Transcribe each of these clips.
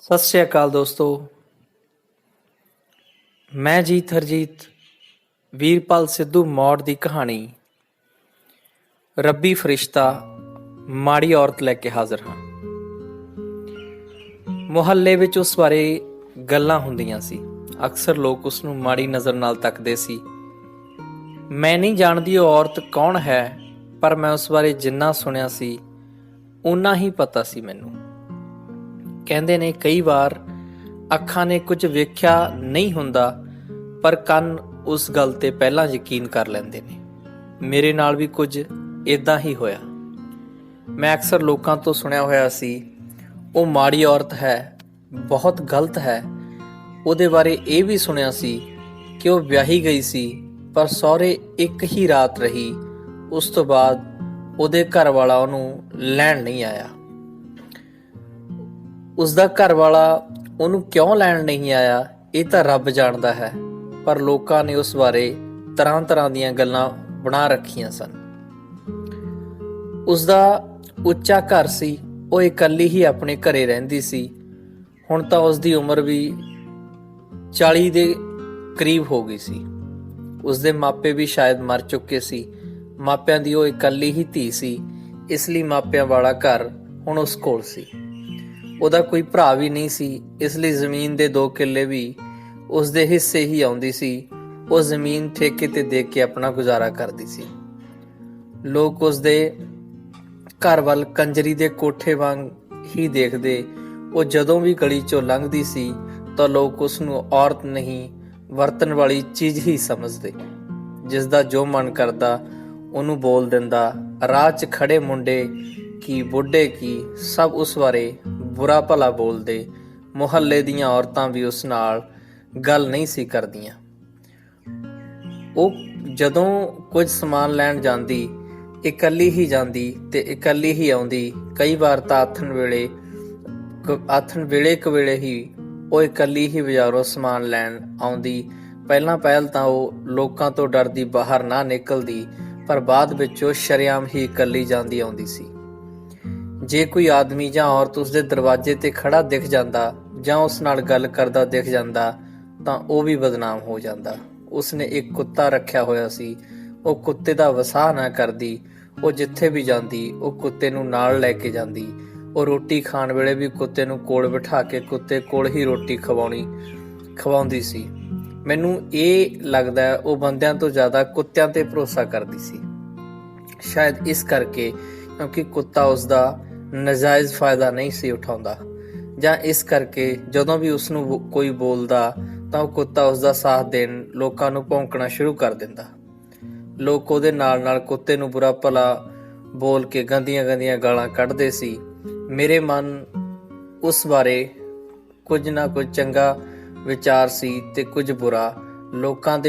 ਸਤਿ ਸ਼੍ਰੀ ਅਕਾਲ ਦੋਸਤੋ। ਮੈਂ ਜੀਤ ਹਰਜੀਤ ਵੀਰਪਾਲ ਸਿੱਧੂ ਮੌੜ ਦੀ ਕਹਾਣੀ ਰੱਬੀ ਫਰਿਸ਼ਤਾ ਮਾੜੀ ਔਰਤ ਲੈ ਕੇ ਹਾਜ਼ਰ ਹਾਂ। ਮੁਹੱਲੇ ਵਿੱਚ ਉਸ ਬਾਰੇ ਗੱਲਾਂ ਹੁੰਦੀਆਂ ਸੀ। ਅਕਸਰ ਲੋਕ ਉਸ ਨੂੰ ਮਾੜੀ ਨਜ਼ਰ ਨਾਲ ਤੱਕਦੇ ਸੀ। ਮੈਂ ਨਹੀਂ ਜਾਣਦੀ ਉਹ ਔਰਤ ਕੌਣ ਹੈ, ਪਰ ਮੈਂ ਉਸ ਬਾਰੇ ਜਿੰਨਾ ਸੁਣਿਆ ਸੀ ਓਨਾ ਹੀ ਪਤਾ ਸੀ ਮੈਨੂੰ। ਕਹਿੰਦੇ ਨੇ ਕਈ ਵਾਰ ਅੱਖਾਂ ਨੇ ਕੁਝ ਵੇਖਿਆ ਨਹੀਂ ਹੁੰਦਾ, ਪਰ ਕੰਨ ਉਸ ਗੱਲ ਤੇ ਪਹਿਲਾਂ ਯਕੀਨ ਕਰ ਲੈਂਦੇ ਨੇ। ਮੇਰੇ ਨਾਲ ਵੀ ਕੁਝ ਇਦਾਂ ਹੀ ਹੋਇਆ। ਮੈਂ ਅਕਸਰ ਲੋਕਾਂ ਤੋਂ ਸੁਣਿਆ ਹੋਇਆ ਸੀ ਉਹ ਮਾੜੀ ਔਰਤ ਹੈ, ਬਹੁਤ ਗਲਤ ਹੈ। ਉਹਦੇ ਬਾਰੇ ਇਹ ਵੀ ਸੁਣਿਆ ਸੀ ਕਿ ਉਹ ਵਿਆਹੀ ਗਈ ਸੀ, ਪਰ ਸਹੁਰੇ ਇੱਕ ਹੀ ਰਾਤ ਰਹੀ। ਉਸ ਤੋਂ ਬਾਅਦ ਉਹਦੇ ਘਰ ਵਾਲਾ ਉਹਨੂੰ ਲੈਣ ਨਹੀਂ ਆਇਆ। ਉਸਦਾ ਘਰ ਵਾਲਾ ਉਹਨੂੰ ਕਿਉਂ ਲੈਣ ਨਹੀਂ ਆਇਆ, ਇਹ ਤਾਂ ਰੱਬ ਜਾਣਦਾ ਹੈ, ਪਰ ਲੋਕਾਂ ਨੇ ਉਸ ਬਾਰੇ ਤਰ੍ਹਾਂ ਤਰ੍ਹਾਂ ਦੀਆਂ ਗੱਲਾਂ ਬਣਾ ਰੱਖੀਆਂ ਸਨ। ਉਸਦਾ ਉੱਚਾ ਘਰ ਸੀ, ਉਹ ਇਕੱਲੀ ਹੀ ਆਪਣੇ ਘਰੇ ਰਹਿੰਦੀ ਸੀ। ਹੁਣ ਤਾਂ ਉਸਦੀ ਉਮਰ ਵੀ 40 ਦੇ ਕਰੀਬ ਹੋ ਗਈ ਸੀ। ਉਸਦੇ ਮਾਪੇ ਵੀ ਸ਼ਾਇਦ ਮਰ ਚੁੱਕੇ ਸੀ। ਮਾਪਿਆਂ ਦੀ ਉਹ ਇਕੱਲੀ ਹੀ ਧੀ ਸੀ, ਇਸ ਲਈ ਮਾਪਿਆਂ ਵਾਲਾ ਘਰ ਹੁਣ ਉਸ ਕੋਲ ਸੀ। ਉਹਦਾ ਕੋਈ ਭਰਾ ਵੀ ਨਹੀਂ ਸੀ, ਇਸ ਲਈ ਜ਼ਮੀਨ ਦੇ 2 ਕਿੱਲੇ ਵੀ ਉਸਦੇ ਹਿੱਸੇ ਹੀ ਆਉਂਦੀ ਸੀ। ਉਹ ਜ਼ਮੀਨ ਠੇਕੇ ਤੇ ਦੇ ਕੇ ਆਪਣਾ ਗੁਜ਼ਾਰਾ ਕਰਦੀ ਸੀ। ਲੋਕ ਉਸਦੇ ਘਰ ਵੱਲ ਕੰਜਰੀ ਦੇ ਕੋਠੇ ਵਾਂਗ ਹੀ ਦੇਖਦੇ। ਉਹ ਜਦੋਂ ਵੀ ਗਲੀ ਚੋਂ ਲੰਘਦੀ ਸੀ ਤਾਂ ਲੋਕ ਉਸ ਨੂੰ ਔਰਤ ਨਹੀਂ, ਵਰਤਣ ਵਾਲੀ ਚੀਜ਼ ਹੀ ਸਮਝਦੇ। ਜਿਸ ਦਾ ਜੋ ਮਨ ਕਰਦਾ ਉਹਨੂੰ ਬੋਲ ਦਿੰਦਾ। ਰਾਹ 'ਚ ਖੜੇ ਮੁੰਡੇ ਕੀ ਬੁੱਢੇ ਕੀ ਸਭ ਉਸ ਬਾਰੇ ਬੁਰਾ ਭਲਾ ਬੋਲਦੇ। ਮੁਹੱਲੇ ਦੀਆਂ ਔਰਤਾਂ ਵੀ ਉਸ ਨਾਲ ਗੱਲ ਨਹੀਂ ਸੀ ਕਰਦੀਆਂ। ਉਹ ਜਦੋਂ ਕੁਝ ਸਮਾਨ ਲੈਣ ਜਾਂਦੀ, ਇਕੱਲੀ ਹੀ ਜਾਂਦੀ ਤੇ ਇਕੱਲੀ ਹੀ ਆਉਂਦੀ। ਕਈ ਵਾਰ ਤਾਂ ਆਥਣ ਵੇਲੇ ਹੀ ਉਹ ਇਕੱਲੀ ਹੀ ਬਾਜ਼ਾਰੋਂ ਸਮਾਨ ਲੈਣ ਆਉਂਦੀ। ਪਹਿਲ ਤਾਂ ਉਹ ਲੋਕਾਂ ਤੋਂ ਡਰਦੀ ਬਾਹਰ ਨਾ ਨਿਕਲਦੀ, ਪਰ ਬਾਅਦ ਵਿੱਚ ਉਹ ਸ਼ਰੇਆਮ ਹੀ ਇਕੱਲੀ ਜਾਂਦੀ ਆਉਂਦੀ ਸੀ। ਜੇ ਕੋਈ ਆਦਮੀ ਜਾਂ ਔਰਤ ਉਸਦੇ ਦਰਵਾਜ਼ੇ ਤੇ ਖੜਾ ਦਿਖ ਜਾਂਦਾ ਜਾਂ ਉਸ ਨਾਲ ਗੱਲ ਕਰਦਾ ਦਿਖ ਜਾਂਦਾ ਤਾਂ ਉਹ ਵੀ ਬਦਨਾਮ ਹੋ ਜਾਂਦਾ। ਉਸਨੇ ਇੱਕ ਕੁੱਤਾ ਰੱਖਿਆ ਹੋਇਆ ਸੀ। ਉਹ ਕੁੱਤੇ ਦਾ ਵਸਾਹ ਨਾ ਕਰਦੀ। ਉਹ ਜਿੱਥੇ ਵੀ ਜਾਂਦੀ ਉਹ ਕੁੱਤੇ ਨੂੰ ਨਾਲ ਲੈ ਕੇ ਜਾਂਦੀ। ਉਹ ਰੋਟੀ ਖਾਣ ਵੇਲੇ ਵੀ ਕੁੱਤੇ ਨੂੰ ਕੋਲ ਬਿਠਾ ਕੇ ਕੁੱਤੇ ਕੋਲ ਹੀ ਰੋਟੀ ਖਵਾਉਂਦੀ ਸੀ। ਮੈਨੂੰ ਇਹ ਲੱਗਦਾ ਉਹ ਬੰਦਿਆਂ ਤੋਂ ਜ਼ਿਆਦਾ ਕੁੱਤਿਆਂ ਤੇ ਭਰੋਸਾ ਕਰਦੀ ਸੀ। ਸ਼ਾਇਦ ਇਸ ਕਰਕੇ ਕਿਉਂਕਿ ਕੁੱਤਾ ਉਸਦਾ ਨਜਾਇਜ਼ ਫਾਇਦਾ ਨਹੀਂ ਸੀ ਉਠਾਉਂਦਾ, ਜਾਂ ਇਸ ਕਰਕੇ ਜਦੋਂ ਵੀ ਉਸਨੂੰ ਕੋਈ ਬੋਲਦਾ ਤਾਂ ਉਹ ਕੁੱਤਾ ਉਸਦਾ ਸਾਥ ਦੇਣ ਲੋਕਾਂ ਨੂੰ ਭੌਂਕਣਾ ਸ਼ੁਰੂ ਕਰ ਦਿੰਦਾ। ਲੋਕ ਉਹਦੇ ਨਾਲ ਨਾਲ ਕੁੱਤੇ ਨੂੰ ਬੁਰਾ ਭਲਾ ਬੋਲ ਕੇ ਗੰਦੀਆਂ ਗਾਲਾਂ ਕੱਢਦੇ ਸੀ। ਮੇਰੇ ਮਨ ਉਸ ਬਾਰੇ ਕੁਝ ਨਾ ਕੁਝ ਚੰਗਾ ਵਿਚਾਰ ਸੀ ਤੇ ਕੁਝ ਬੁਰਾ। ਲੋਕਾਂ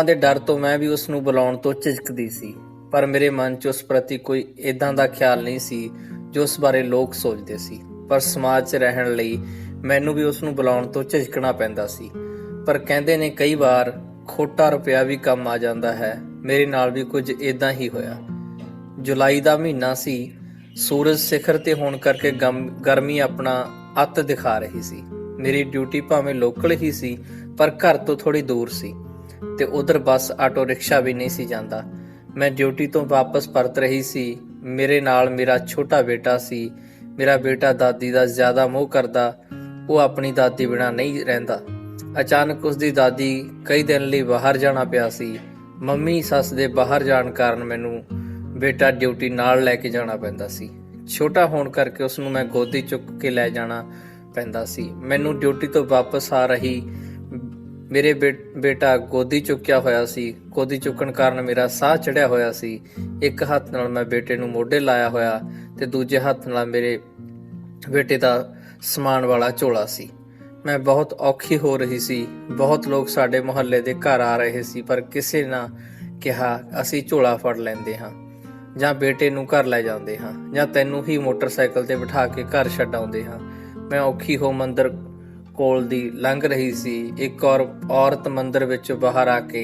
ਦੇ ਡਰ ਤੋਂ ਮੈਂ ਵੀ ਉਸ ਨੂੰ ਬੁਲਾਉਣ ਤੋਂ ਝਿਜਕਦੀ ਸੀ, ਪਰ ਮੇਰੇ ਮਨ 'ਚ ਉਸ ਪ੍ਰਤੀ ਕੋਈ ਏਦਾਂ ਦਾ ਖਿਆਲ ਨਹੀਂ ਸੀ ਜੋ ਉਸ ਬਾਰੇ ਲੋਕ ਸੋਚਦੇ ਸੀ। ਪਰ ਸਮਾਜ 'ਚ ਰਹਿਣ ਲਈ ਮੈਨੂੰ ਵੀ ਉਸ ਨੂੰ ਬੁਲਾਉਣ ਤੋਂ ਝਿਜਕਣਾ ਪੈਂਦਾ ਸੀ। ਪਰ ਕਹਿੰਦੇ ਨੇ ਕਈ ਵਾਰ ਖੋਟਾ ਰੁਪਇਆ ਵੀ ਕੰਮ ਆ ਜਾਂਦਾ ਹੈ। ਮੇਰੇ ਨਾਲ ਵੀ ਕੁਝ ਏਦਾਂ ਹੀ ਹੋਇਆ। ਜੁਲਾਈ ਦਾ ਮਹੀਨਾ ਸੀ। ਸੂਰਜ ਸਿਖਰ ਤੇ ਹੋਣ ਕਰਕੇ ਗਰਮੀ ਆਪਣਾ ਅੱਤ ਦਿਖਾ ਰਹੀ ਸੀ। ਮੇਰੀ ਡਿਊਟੀ ਭਾਵੇਂ ਲੋਕਲ ਹੀ ਸੀ, ਪਰ ਘਰ ਤੋਂ ਥੋੜੀ ਦੂਰ ਸੀ ਤੇ ਉਧਰ ਬੱਸ ਆਟੋ ਰਿਕਸ਼ਾ ਵੀ ਨਹੀਂ ਸੀ ਜਾਂਦਾ। ਮੈਂ ਡਿਊਟੀ ਤੋਂ ਵਾਪਸ ਪਰਤ ਰਹੀ ਸੀ। ਮੇਰੇ ਨਾਲ ਮੇਰਾ ਛੋਟਾ ਬੇਟਾ ਸੀ। ਮੇਰਾ ਬੇਟਾ ਦਾਦੀ ਦਾ ਜ਼ਿਆਦਾ ਮੋਹ ਕਰਦਾ। ਉਹ ਆਪਣੀ ਦਾਦੀ ਬਿਨਾਂ ਨਹੀਂ ਰਹਿੰਦਾ। ਅਚਾਨਕ ਉਸਦੀ ਦਾਦੀ ਕਈ ਦਿਨ ਲਈ ਬਾਹਰ ਜਾਣਾ ਪਿਆ ਸੀ। ਮੰਮੀ ਸੱਸ ਦੇ ਬਾਹਰ ਜਾਣ ਕਾਰਨ ਮੈਨੂੰ ਬੇਟਾ ਡਿਊਟੀ ਨਾਲ ਲੈ ਕੇ ਜਾਣਾ ਪੈਂਦਾ ਸੀ। ਛੋਟਾ ਹੋਣ ਕਰਕੇ ਉਸਨੂੰ ਮੈਂ ਗੋਦੀ ਚੁੱਕ ਕੇ ਲੈ ਜਾਣਾ ਪੈਂਦਾ ਸੀ। ਮੈਨੂੰ ਡਿਊਟੀ ਤੋਂ ਵਾਪਸ ਆ ਰਹੀ ਮੇਰੇ ਬੇਟਾ ਗੋਦੀ ਚੁੱਕਿਆ ਹੋਇਆ ਸੀ। ਗੋਦੀ ਚੁੱਕਣ ਕਾਰਨ ਮੇਰਾ ਸਾਹ ਚੜਿਆ ਹੋਇਆ ਸੀ। ਇੱਕ ਹੱਥ ਨਾਲ ਮੈਂ ਬੇਟੇ ਨੂੰ ਮੋਢੇ ਲਾਇਆ ਹੋਇਆ ਤੇ ਦੂਜੇ ਹੱਥ ਨਾਲ ਮੇਰੇ ਬੇਟੇ ਦਾ ਸਮਾਨ ਵਾਲਾ ਝੋਲਾ ਸੀ। ਮੈਂ ਬਹੁਤ ਔਖੀ ਹੋ ਰਹੀ ਸੀ। ਬਹੁਤ ਲੋਕ ਸਾਡੇ ਮੁਹੱਲੇ ਦੇ ਘਰ ਆ ਰਹੇ ਸੀ, ਪਰ ਕਿਸੇ ਨੇ ਕਿਹਾ ਅਸੀਂ ਝੋਲਾ ਫੜ ਲੈਂਦੇ ਹਾਂ, ਜਾਂ ਬੇਟੇ ਨੂੰ ਘਰ ਲੈ ਜਾਂਦੇ ਹਾਂ, ਜਾਂ ਤੈਨੂੰ ਹੀ ਮੋਟਰਸਾਈਕਲ ਤੇ ਬਿਠਾ ਕੇ ਘਰ ਛੱਡ ਆਉਂਦੇ ਹਾਂ। ਮੈਂ ਔਖੀ ਹੋ ਮੰਦਰ ਕੋਲ ਦੀ ਲੰਘ ਰਹੀ ਸੀ। ਇੱਕ ਔਰਤ ਮੰਦਰ ਵਿੱਚੋਂ ਬਾਹਰ ਆ ਕੇ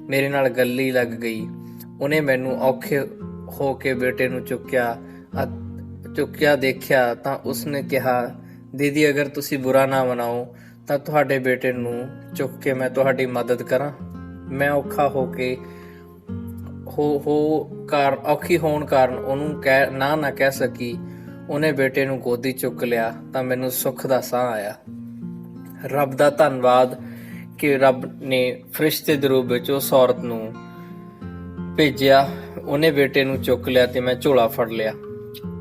ਮੇਰੇ ਨਾਲ ਗੱਲੀ ਲੱਗ ਗਈ। ਉਹਨੇ ਮੈਨੂੰ ਔਖੇ ਹੋ ਕੇ ਬੇਟੇ ਨੂੰ ਚੁੱਕਿਆ ਦੇਖਿਆ ਤਾਂ ਉਸਨੇ ਕਿਹਾ, ਦੀਦੀ ਅਗਰ ਤੁਸੀਂ ਬੁਰਾ ਨਾ ਮਨਾਓ ਤਾਂ ਤੁਹਾਡੇ ਬੇਟੇ ਨੂੰ ਚੁੱਕ ਕੇ ਮੈਂ ਤੁਹਾਡੀ ਮਦਦ ਕਰਾਂ। ਮੈਂ ਔਖਾ ਹੋ ਕੇ ਔਖੀ ਹੋਣ ਕਾਰਨ ਉਹਨੂੰ ਨਾ ਕਹਿ ਸਕੀ। ਉਹਨੇ ਬੇਟੇ ਨੂੰ ਗੋਦੀ ਚੁੱਕ ਲਿਆ ਤਾਂ ਮੈਨੂੰ ਸੁੱਖ ਦਾ ਸਾਹ ਆਇਆ। ਰੱਬ ਦਾ ਧੰਨਵਾਦ ਕਿ ਰੱਬ ਨੇ ਫਰਿਸ਼ਤੇ ਦੇ ਰੂਪ ਵਿੱਚ ਉਸ ਔਰਤ ਨੂੰ ਭੇਜਿਆ। ਉਹਨੇ ਬੇਟੇ ਨੂੰ ਚੁੱਕ ਲਿਆ ਤੇ ਮੈਂ ਝੋਲਾ ਫੜ ਲਿਆ।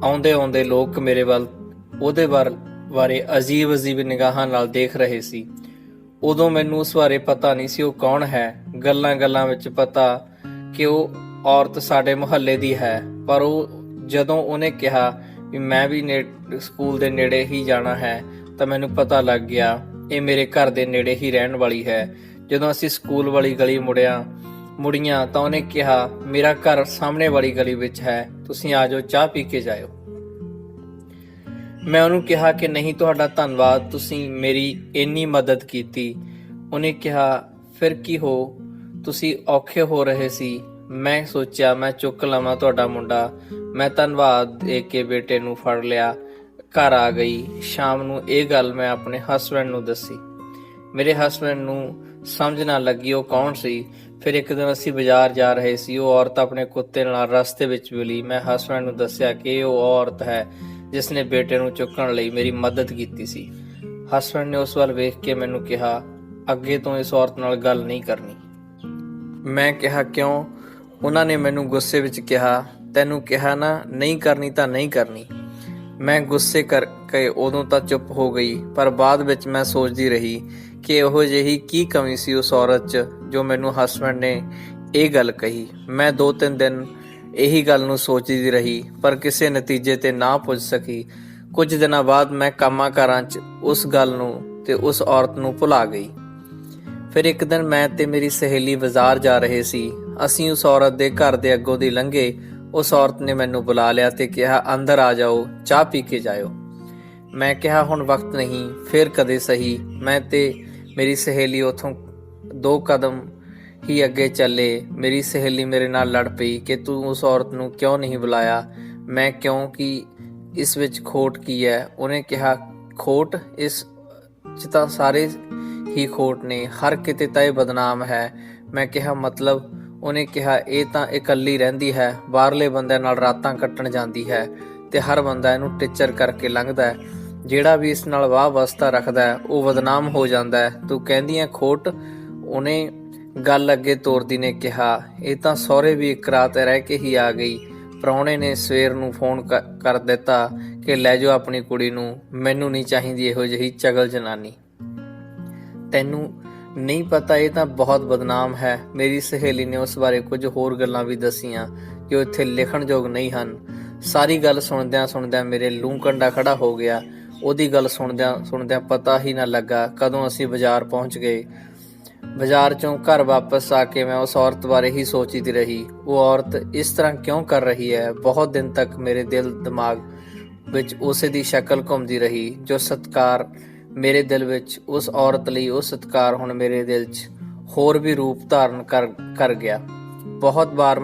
ਆਉਂਦੇ ਆਉਂਦੇ ਲੋਕ ਮੇਰੇ ਵੱਲ ਉਹਦੇ ਬਾਰੇ ਅਜੀਬ ਨਿਗਾਹਾਂ ਨਾਲ ਦੇਖ ਰਹੇ ਸੀ। ਉਦੋਂ ਮੈਨੂੰ ਉਸ ਬਾਰੇ ਪਤਾ ਨਹੀਂ ਸੀ ਉਹ ਕੌਣ ਹੈ। ਗੱਲਾਂ ਵਿੱਚ ਪਤਾ ਕਿ ਉਹ ਔਰਤ ਸਾਡੇ ਮੁਹੱਲੇ ਦੀ ਹੈ, ਪਰ ਜਦੋਂ ਉਹਨੇ ਕਿਹਾ ਵੀ ਮੈਂ ਵੀ ਸਕੂਲ ਦੇ ਨੇੜੇ ਹੀ ਜਾਣਾ ਹੈ ਤਾਂ ਮੈਨੂੰ ਪਤਾ ਲੱਗ ਗਿਆ ਇਹ ਮੇਰੇ ਘਰ ਦੇ ਨੇੜੇ ਹੀ ਰਹਿਣ ਵਾਲੀ ਹੈ। ਜਦੋਂ ਅਸੀਂ ਸਕੂਲ ਵਾਲੀ ਗਲੀ ਮੁੜੀਆਂ ਤਾਂ ਉਹਨੇ ਕਿਹਾ, ਮੇਰਾ ਘਰ ਸਾਹਮਣੇ ਵਾਲੀ ਗਲੀ ਵਿੱਚ ਹੈ, ਤੁਸੀਂ ਆ ਜਾਓ, ਚਾਹ ਪੀ ਕੇ ਜਾਇਓ। ਮੈਂ ਉਹਨੂੰ ਕਿਹਾ ਕਿ ਨਹੀਂ, ਤੁਹਾਡਾ ਧੰਨਵਾਦ, ਤੁਸੀਂ ਮੇਰੀ ਇੰਨੀ ਮਦਦ ਕੀਤੀ। ਉਹਨੇ ਕਿਹਾ, ਫਿਰ ਕੀ ਤੁਸੀਂ ਔਖੇ ਹੋ ਰਹੇ ਸੀ। ਮੈਂ ਸੋਚਿਆ ਮੈਂ ਚੁੱਕ ਲਵਾਂ ਤੁਹਾਡਾ ਮੁੰਡਾ। ਮੈਂ ਧੰਨਵਾਦ ਦੇ ਕੇ ਬੇਟੇ ਨੂੰ ਫੜ ਲਿਆ, ਘਰ ਆ ਗਈ। ਸ਼ਾਮ ਨੂੰ ਇਹ ਗੱਲ ਮੈਂ ਆਪਣੇ ਹਸਬੈਂਡ ਨੂੰ ਦੱਸੀ। ਮੇਰੇ ਹਸਬੈਂਡ ਨੂੰ ਸਮਝ ਨਾ ਲੱਗੀ ਉਹ ਕੌਣ ਸੀ। ਫਿਰ ਇੱਕ ਦਿਨ ਅਸੀਂ ਬਾਜ਼ਾਰ ਜਾ ਰਹੇ ਸੀ, ਉਹ ਔਰਤ ਆਪਣੇ ਕੁੱਤੇ ਨਾਲ ਰਸਤੇ ਵਿੱਚ ਮਿਲੀ। ਮੈਂ ਹਸਬੈਂਡ ਨੂੰ ਦੱਸਿਆ ਕਿ ਇਹ ਉਹ ਔਰਤ ਹੈ ਜਿਸ ਨੇ ਬੇਟੇ ਨੂੰ ਚੁੱਕਣ ਲਈ ਮੇਰੀ ਮਦਦ ਕੀਤੀ ਸੀ। ਹਸਬੈਂਡ ਨੇ ਉਸ ਵੱਲ ਵੇਖ ਕੇ ਮੈਨੂੰ ਕਿਹਾ, ਅੱਗੇ ਤੋਂ ਇਸ ਔਰਤ ਨਾਲ ਗੱਲ ਨਹੀਂ ਕਰਨੀ। ਮੈਂ ਕਿਹਾ, ਕਿਉਂ? ਉਹਨਾਂ ਨੇ ਮੈਨੂੰ ਗੁੱਸੇ ਵਿੱਚ ਕਿਹਾ, ਤੈਨੂੰ ਕਿਹਾ ਨਾ ਨਹੀਂ ਕਰਨੀ ਤਾਂ ਨਹੀਂ ਕਰਨੀ। ਮੈਂ ਗੁੱਸੇ ਕਰਕੇ ਉਦੋਂ ਤਾਂ ਚੁੱਪ ਹੋ ਗਈ, ਪਰ ਬਾਅਦ ਵਿੱਚ ਮੈਂ ਸੋਚਦੀ ਰਹੀ ਕਿ ਇਹੋ ਜਿਹੀ ਕੀ ਕਮੀ ਸੀ ਉਸ ਔਰਤ 'ਚ ਜੋ ਮੈਨੂੰ ਹਸਬੈਂਡ ਨੇ ਇਹ ਗੱਲ ਕਹੀ। ਮੈਂ 2-3 ਦਿਨ ਇਹੀ ਗੱਲ ਨੂੰ ਸੋਚਦੀ ਰਹੀ, ਪਰ ਕਿਸੇ ਨਤੀਜੇ ਤੇ ਨਾ ਪੁੱਜ ਸਕੀ। ਕੁਝ ਦਿਨਾਂ ਬਾਅਦ ਮੈਂ ਕੰਮਾਂ ਕਾਰਾਂ 'ਚ ਉਸ ਗੱਲ ਨੂੰ ਤੇ ਉਸ ਔਰਤ ਨੂੰ ਭੁਲਾ ਗਈ। ਫਿਰ ਇੱਕ ਦਿਨ ਮੈਂ ਤੇ ਮੇਰੀ ਸਹੇਲੀ ਬਾਜ਼ਾਰ ਜਾ ਰਹੇ ਸੀ। ਅਸੀਂ ਉਸ ਔਰਤ ਦੇ ਘਰ ਦੇ ਅੱਗੋਂ ਦੀ ਲੰਘੇ। ਉਸ ਔਰਤ ਨੇ ਮੈਨੂੰ ਬੁਲਾ ਲਿਆ ਤੇ ਕਿਹਾ, ਅੰਦਰ ਆ ਜਾਓ, ਚਾਹ ਪੀ ਕੇ ਜਾਇਓ। ਮੈਂ ਕਿਹਾ, ਹੁਣ ਵਕਤ ਨਹੀਂ, ਫਿਰ ਕਦੇ ਸਹੀ। ਮੈਂ ਤੇ ਮੇਰੀ ਸਹੇਲੀ ਉੱਥੋਂ 2 ਕਦਮ ਹੀ ਅੱਗੇ ਚੱਲੇ। ਮੇਰੀ ਸਹੇਲੀ ਮੇਰੇ ਨਾਲ ਲੜ ਪਈ ਕਿ ਤੂੰ ਉਸ ਔਰਤ ਨੂੰ ਕਿਉਂ ਨਹੀਂ ਬੁਲਾਇਆ। ਮੈਂ ਕਿਉਂਕਿ ਇਸ ਵਿੱਚ ਖੋਟ ਕੀ ਹੈ। ਉਹਨੇ ਕਿਹਾ, ਖੋਟ? ਇਸ 'ਚ ਤਾਂ ਸਾਰੇ ਹੀ ਖੋਟ ਨੇ, ਹਰ ਕਿਤੇ ਤਾਂ ਇਹ ਬਦਨਾਮ ਹੈ। ਮੈਂ ਕਿਹਾ, ਮਤਲਬ? ਉਹਨੇ ਕਿਹਾ, ਇਹ ਤਾਂ ਇਕੱਲੀ ਰਹਿੰਦੀ ਹੈ, ਬਾਹਰਲੇ ਬੰਦਿਆਂ ਨਾਲ ਰਾਤਾਂ ਕੱਟਣ ਜਾਂਦੀ ਹੈ ਤੇ ਹਰ ਬੰਦਾ ਇਹਨੂੰ ਟਿੱਚਰ ਕਰਕੇ ਲੰਘਦਾ ਹੈ। ਜਿਹੜਾ ਵੀ ਇਸ ਨਾਲ ਵਾਹ ਵਸਤਾ ਰੱਖਦਾ ਹੈ ਉਹ ਬਦਨਾਮ ਹੋ ਜਾਂਦਾ ਹੈ। ਤੂੰ ਕਹਿੰਦੀ ਹੈ ਖੋਟ? ਉਹਨੇ ਗੱਲ ਅੱਗੇ ਤੋਰਦੀ ਨੇ ਕਿਹਾ, ਇਹ ਤਾਂ ਸਹੁਰੇ ਵੀ ਇੱਕ ਰਾਤ ਰਹਿ ਕੇ ਹੀ ਆ ਗਈ। ਪ੍ਰਾਹੁਣੇ ਨੇ ਸਵੇਰ ਨੂੰ ਫੋਨ ਕਰ ਦਿੱਤਾ ਕਿ ਲੈ ਜਾਓ ਆਪਣੀ ਕੁੜੀ ਨੂੰ, ਮੈਨੂੰ ਨਹੀਂ ਚਾਹੀਦੀ ਇਹੋ ਜਿਹੀ ਚਗਲ ਜਨਾਨੀ। ਤੈਨੂੰ ਨਹੀਂ ਪਤਾ ਇਹ ਤਾਂ ਬਹੁਤ ਬਦਨਾਮ ਹੈ। ਮੇਰੀ ਸਹੇਲੀ ਨੇ ਉਸ ਬਾਰੇ ਕੁਝ ਹੋਰ ਗੱਲਾਂ ਵੀ ਦੱਸੀਆਂ ਜੋ ਇੱਥੇ ਲਿਖਣਯੋਗ ਨਹੀਂ ਹਨ। ਸਾਰੀ ਗੱਲ ਸੁਣਦਿਆਂ ਮੇਰੇ ਲੂੰ ਕੰਡਾ ਖੜਾ ਹੋ ਗਿਆ। ਉਹਦੀ ਗੱਲ ਸੁਣਦਿਆਂ ਪਤਾ ਹੀ ਨਾ ਲੱਗਾ ਕਦੋਂ ਅਸੀਂ ਬਾਜ਼ਾਰ ਪਹੁੰਚ ਗਏ। ਬਾਜ਼ਾਰ ਚੋਂ ਘਰ ਵਾਪਸ ਆ ਕੇ ਮੈਂ ਉਸ ਔਰਤ ਬਾਰੇ ਹੀ ਸੋਚਦੀ ਰਹੀ। ਉਹ ਔਰਤ ਇਸ ਤਰ੍ਹਾਂ ਕਿਉਂ ਕਰ ਰਹੀ ਹੈ? ਬਹੁਤ ਦਿਨ ਤੱਕ ਮੇਰੇ ਦਿਲ ਦਿਮਾਗ ਵਿੱਚ ਉਸੇ ਦੀ ਸ਼ਕਲ ਘੁੰਮਦੀ ਰਹੀ। ਜੋ ਸਤਿਕਾਰ ਮੇਰੇ ਦਿਲ ਵਿੱਚ ਉਸ ਔਰਤ ਲਈ, ਉਹ ਸਤਿਕਾਰ ਹੁਣ ਮੇਰੇ ਦਿਲ 'ਚ ਹੋਰ ਵੀ ਰੂਪ ਧਾਰਨ ਕਰ ਗਿਆ। ਬਹੁਤ ਵਾਰ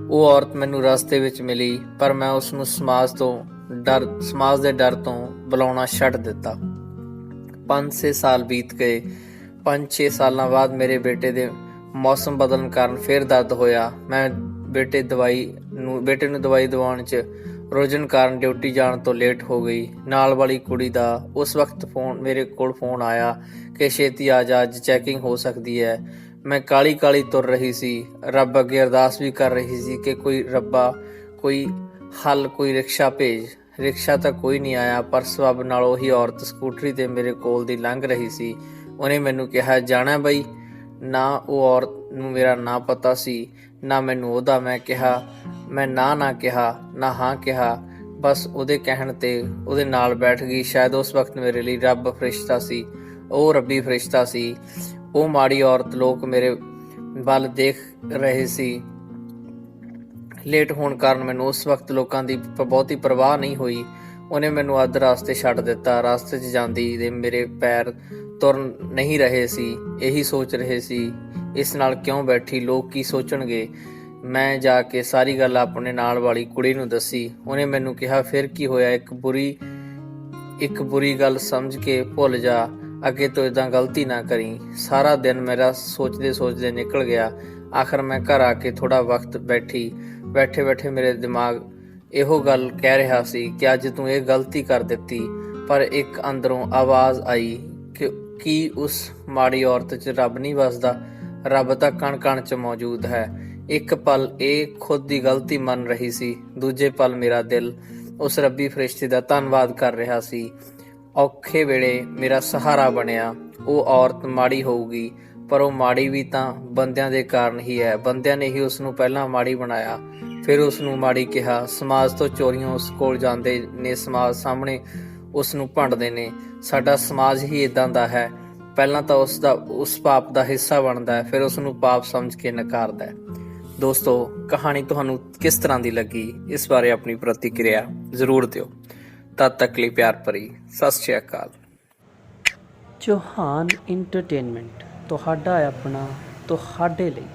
ਉਹ ਔਰਤ ਮੈਨੂੰ ਰਸਤੇ ਵਿੱਚ ਮਿਲੀ, ਪਰ ਮੈਂ ਉਸ ਨੂੰ ਸਮਾਜ ਦੇ ਡਰ ਤੋਂ ਬੁਲਾਉਣਾ ਛੱਡ ਦਿੱਤਾ। 5-6 ਸਾਲ ਬੀਤ ਗਏ। 5-6 ਸਾਲਾਂ ਬਾਅਦ ਮੇਰੇ ਬੇਟੇ ਦੇ ਮੌਸਮ ਬਦਲਣ ਕਾਰਨ ਫਿਰ ਦਰਦ ਹੋਇਆ। ਮੈਂ ਬੇਟੇ ਨੂੰ ਦਵਾਈ ਦਿਵਾਉਣ 'ਚ ਰੁਝਣ ਕਾਰਨ ਡਿਊਟੀ ਜਾਣ ਤੋਂ ਲੇਟ ਹੋ ਗਈ। ਨਾਲ ਵਾਲੀ ਕੁੜੀ ਦਾ ਉਸ ਵਕਤ ਮੇਰੇ ਕੋਲ ਫੋਨ ਆਇਆ ਕਿ ਛੇਤੀ ਆ ਜਾ, ਅੱਜ ਚੈਕਿੰਗ ਹੋ ਸਕਦੀ ਹੈ। ਮੈਂ ਕਾਲੀ ਤੁਰ ਰਹੀ ਸੀ, ਰੱਬ ਅੱਗੇ ਅਰਦਾਸ ਵੀ ਕਰ ਰਹੀ ਸੀ ਕਿ ਕੋਈ ਰੱਬਾ ਕੋਈ ਹੱਲ, ਕੋਈ ਰਿਕਸ਼ਾ ਭੇਜ। ਰਿਕਸ਼ਾ ਤਾਂ ਕੋਈ ਨਹੀਂ ਆਇਆ, ਪਰ ਸਬੱਬ ਨਾਲ ਉਹੀ ਔਰਤ ਸਕੂਟਰੀ ਤੇ ਮੇਰੇ ਕੋਲ ਦੀ ਲੰਘ ਰਹੀ ਸੀ। ਉਹਨੇ ਮੈਨੂੰ ਕਿਹਾ, ਜਾਣਾ ਬਈ? ਨਾ ਉਹ ਔਰਤ ਨੂੰ ਮੇਰਾ ਨਾਂ ਪਤਾ ਸੀ, ਨਾ ਮੈਨੂੰ ਉਹਦਾ। ਮੈਂ ਕਿਹਾ, ਮੈਂ ਨਾ ਕਿਹਾ, ਨਾ ਹਾਂ ਕਿਹਾ, ਬਸ ਉਹਦੇ ਕਹਿਣ ਤੇ ਉਹਦੇ ਨਾਲ ਬੈਠ ਗਈ। ਸ਼ਾਇਦ ਉਸ ਵਕਤ ਮੇਰੇ ਲਈ ਰੱਬ ਫਰਿਸ਼ਤਾ ਸੀ, ਉਹ ਰੱਬੀ ਫਰਿਸ਼ਤਾ ਸੀ। ਉਹ ਮਾੜੀ ਔਰਤ, ਲੋਕ ਮੇਰੇ ਵੱਲ ਦੇਖ ਰਹੇ ਸੀ। ਲੇਟ ਹੋਣ ਕਾਰਨ ਮੈਨੂੰ ਉਸ ਵਕਤ ਲੋਕਾਂ ਦੀ ਬਹੁਤੀ ਪਰਵਾਹ ਨਹੀਂ ਹੋਈ। ਉਹਨੇ ਮੈਨੂੰ ਅੱਧ ਰਾਸਤੇ ਛੱਡ ਦਿੱਤਾ। ਰਾਸਤੇ 'ਚ ਜਾਂਦੀ ਦੇ ਮੇਰੇ ਪੈਰ ਤੁਰ ਨਹੀਂ ਰਹੇ ਸੀ। ਇਹੀ ਸੋਚ ਰਹੇ ਸੀ, ਇਸ ਨਾਲ ਕਿਉਂ ਬੈਠੀ, ਲੋਕ ਕੀ ਸੋਚਣਗੇ। ਮੈਂ ਜਾ ਕੇ ਸਾਰੀ ਗੱਲ ਆਪਣੇ ਨਾਲ ਵਾਲੀ ਕੁੜੀ ਨੂੰ ਦੱਸੀ। ਉਹਨੇ ਮੈਨੂੰ ਕਿਹਾ, ਫਿਰ ਕੀ ਹੋਇਆ, ਇੱਕ ਬੁਰੀ ਗੱਲ ਸਮਝ ਕੇ ਭੁੱਲ ਜਾ, ਅੱਗੇ ਤੋਂ ਇਦਾਂ ਗਲਤੀ ਨਾ ਕਰੀ। ਸਾਰਾ ਦਿਨ ਮੇਰਾ ਸੋਚਦੇ ਨਿਕਲ ਗਿਆ। ਆਖਰ ਮੈਂ ਘਰ ਆ ਕੇ ਥੋੜਾ ਵਕਤ ਬੈਠੇ ਮੇਰੇ ਦਿਮਾਗ ਇਹੋ ਗੱਲ ਕਹਿ ਰਿਹਾ ਸੀ ਕਿ ਅੱਜ ਤੂੰ ਇਹ ਗਲਤੀ ਕਰ ਦਿੱਤੀ। ਪਰ ਇੱਕ ਅੰਦਰੋਂ ਆਵਾਜ਼ ਆਈ ਕਿ ਕੀ ਉਸ ਮਾੜੀ ਔਰਤ 'ਚ ਰੱਬ ਨਹੀਂ ਵਸਦਾ? ਰੱਬ ਤਾਂ ਕਣ ਚ ਮੌਜੂਦ ਹੈ। ਇੱਕ ਪਲ ਇਹ ਖੁਦ ਦੀ ਗਲਤੀ ਮੰਨ ਰਹੀ ਸੀ, ਦੂਜੇ ਪਲ ਮੇਰਾ ਦਿਲ ਉਸ ਰੱਬੀ ਫਰਿਸ਼ਤੇ ਦਾ ਧੰਨਵਾਦ ਕਰ ਰਿਹਾ ਸੀ। ਔਖੇ ਵੇਲੇ ਮੇਰਾ ਸਹਾਰਾ ਬਣਿਆ। ਉਹ ਔਰਤ ਮਾੜੀ ਹੋਊਗੀ, ਪਰ ਉਹ ਮਾੜੀ ਵੀ ਤਾਂ ਬੰਦਿਆਂ ਦੇ ਕਾਰਨ ਹੀ ਹੈ। ਬੰਦਿਆਂ ਨੇ ਹੀ ਉਸ ਨੂੰ ਪਹਿਲਾਂ ਮਾੜੀ ਬਣਾਇਆ, ਫਿਰ ਉਸ ਨੂੰ ਮਾੜੀ ਕਿਹਾ। ਸਮਾਜ ਤੋਂ ਚੋਰੀਆਂ ਉਸ ਕੋਲ ਜਾਂਦੇ ਨੇ, ਸਮਾਜ ਸਾਹਮਣੇ ਉਸ ਨੂੰ ਭੰਡਦੇ ਨੇ। ਸਾਡਾ ਸਮਾਜ ਹੀ ਇਦਾਂ ਦਾ ਹੈ। ਪਹਿਲਾਂ ਤਾਂ ਉਸ ਪਾਪ ਦਾ ਹਿੱਸਾ ਬਣਦਾ ਹੈ, ਫਿਰ ਉਸ ਨੂੰ ਪਾਪ ਸਮਝ ਕੇ ਨਕਾਰਦਾ ਹੈ। ਦੋਸਤੋ, ਕਹਾਣੀ ਤੁਹਾਨੂੰ ਕਿਸ ਤਰ੍ਹਾਂ ਦੀ ਲੱਗੀ? ਇਸ ਬਾਰੇ ਆਪਣੀ ਪ੍ਰਤੀਕਿਰਿਆ ਜ਼ਰੂਰ ਦਿਓ। ਤਦ ਤੱਕ ਲਈ ਪਿਆਰ ਭਰੀ ਸਤਿ ਸ਼੍ਰੀ ਅਕਾਲ। ਚੌਹਾਨ ਇੰਟਰਟੇਨਮੈਂਟ, ਤੁਹਾਡਾ ਆਪਣਾ, ਤੁਹਾਡੇ ਲਈ।